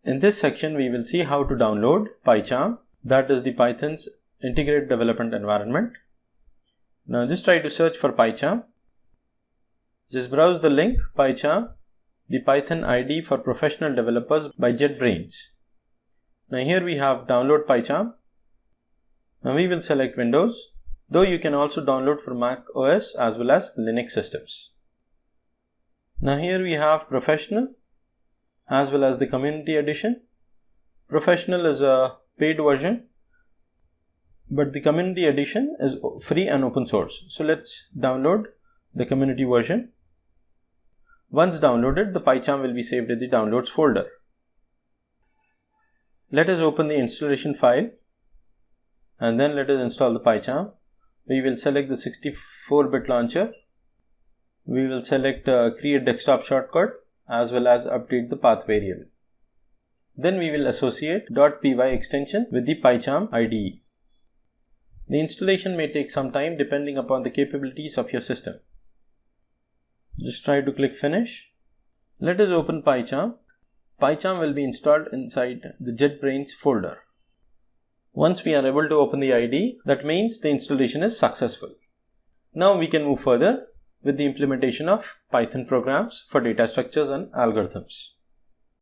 In this section, we will see how to download PyCharm, that is the Python's integrated development environment. Now just try to search for PyCharm. Just browse the link PyCharm, the Python IDE for professional developers by JetBrains. Now here we have download PyCharm. Now we will select Windows, though you can also download for Mac OS as well as Linux systems. Now here we have Professional as well as the Community Edition. Professional is a paid version, but the Community Edition is free and open source. So let's download the Community version. Once downloaded, the PyCharm will be saved in the Downloads folder. Let us open the installation file and then let us install the PyCharm. We will select the 64-bit launcher. We will select create desktop shortcut as well as update the path variable. Then we will associate .py extension with the PyCharm IDE. The installation may take some time depending upon the capabilities of your system. Just try to click finish. Let us open PyCharm. PyCharm will be installed inside the JetBrains folder. Once we are able to open the IDE, that means the installation is successful. Now we can move further with the implementation of Python programs for data structures and algorithms.